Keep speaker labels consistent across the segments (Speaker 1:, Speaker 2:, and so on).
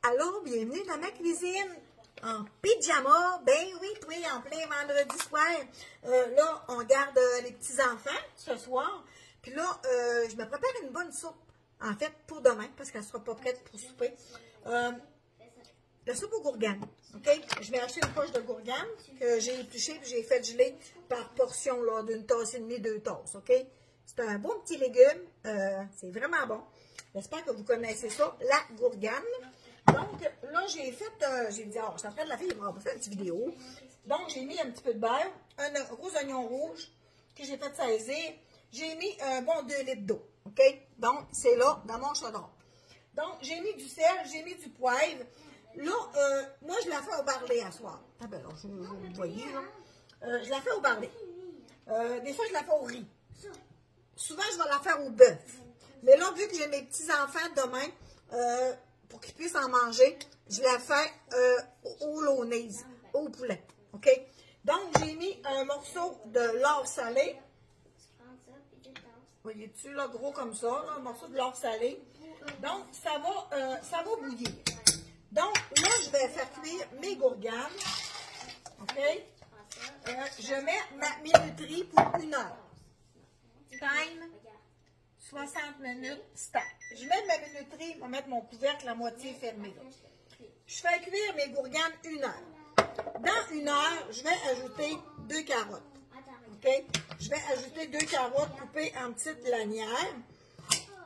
Speaker 1: Allô, bienvenue dans ma cuisine. En pyjama, ben oui, toi, en plein vendredi soir. Là, on garde les petits-enfants ce soir. Puis là, je me prépare une bonne soupe, en fait, pour demain, parce qu'elle ne sera pas prête pour souper. La soupe aux gourganes, OK? Je vais acheter une poche de gourganes que j'ai épluchée puis j'ai fait geler par portion, là, d'une tasse et demie, 2 tasses, OK? C'est un bon petit légume, c'est vraiment bon. J'espère que vous connaissez ça, la gourgane. Donc, là, j'ai dit, oh, je suis en train de la faire, on va faire une petite vidéo. Donc, j'ai mis un petit peu de beurre, un gros oignon rouge que j'ai fait saisir. J'ai mis un bon 2 litres d'eau, OK? Donc, c'est là, dans mon chaudron. Donc, j'ai mis du sel, j'ai mis du poivre. Là, moi, je la fais au barlé à soir. Ah ben là, vous voyez, là. Je la fais au barlé. Des fois, je la fais au riz. Souvent, je vais la faire au bœuf. Mais là, vu que j'ai mes petits-enfants demain, pour qu'ils puissent en manger, je la fais au launaise, au poulet. OK? Donc, j'ai mis un morceau de lard salé. Voyez-tu, là, gros comme ça, là, un morceau de lard salé. Donc, ça va bouillir. Donc, là, je vais faire cuire mes gourganes. OK? Je mets ma minuterie pour 1 heure. Time, 60 minutes, start. Je mets ma minuterie, je vais mettre mon couvercle à moitié fermé. Je fais cuire mes gourganes 1 heure. Dans 1 heure, je vais ajouter 2 carottes. OK? Je vais ajouter 2 carottes coupées en petites lanières.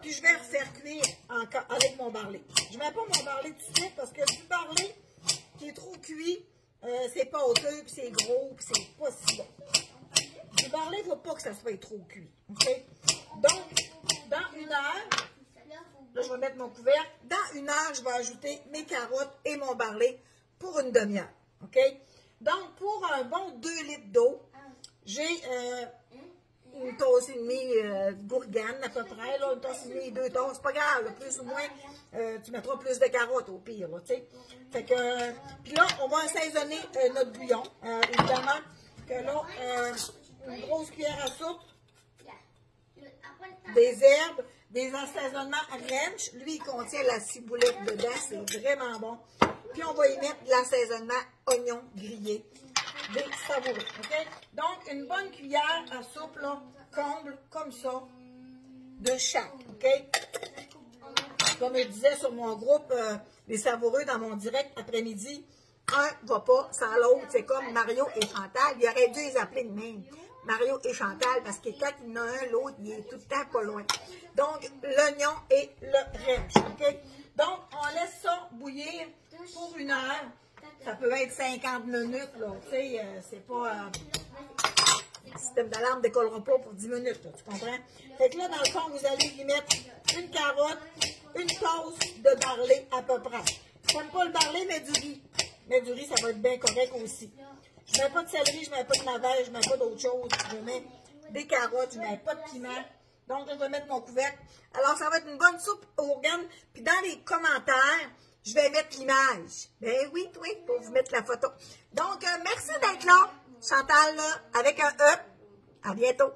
Speaker 1: Puis je vais refaire cuire encore avec mon barlé. Je ne mets pas mon barlé tout de suite parce que du barlé qui est trop cuit, c'est pas pâteux, puis c'est gros, puis c'est pas si bon. Du barlé, il ne faut pas que ça soit trop cuit. OK? Donc, dans 1 heure, là, je vais mettre mon couvercle. Dans 1 heure, je vais ajouter mes carottes et mon barlé pour une demi-heure. OK? Donc, pour un bon 2 litres d'eau, j'ai une tasse et demie de gourgane à peu près, là, une tasse et demie, 2 tasses, c'est pas grave, là, plus ou moins, tu mettras plus de carottes au pire, tu sais. Fait que, puis là, on va assaisonner notre bouillon, évidemment, que là, une grosse cuillère à soupe, des herbes, des assaisonnements ranch, lui, il contient la ciboulette dedans, c'est vraiment bon. Puis on va y mettre de l'assaisonnement oignon grillé. Des savoureux, OK? Donc, une bonne cuillère à soupe, là, comble, comme ça, de chaque, OK? Comme je disais sur mon groupe, les savoureux, dans mon direct après-midi, un va pas sans l'autre. C'est comme Mario et Chantal. Il aurait dû les appeler de même. Mario et Chantal, parce que quand il y en a un, l'autre, il est tout le temps pas loin. Donc, l'oignon et le ranch, OK? Donc, on laisse ça bouillir pour 1 heure. Ça peut être 50 minutes, là, tu sais, c'est pas... le système d'alarme ne décollera pas pour 10 minutes, là, tu comprends? Fait que là, dans le fond, vous allez y mettre une carotte, une tasse de barlé à peu près. J'aime pas le barlé, mais du riz. Mais du riz, ça va être bien correct aussi. Je mets pas de céleri, je mets pas de navet, je mets pas d'autre chose. Je mets des carottes, je mets pas de piment. Donc, je vais mettre mon couvercle. Alors, ça va être une bonne soupe aux gourganes. Puis dans les commentaires, je vais mettre l'image. Ben oui, pour vous mettre la photo. Donc, merci d'être là. Chantal, là, avec un E. À bientôt.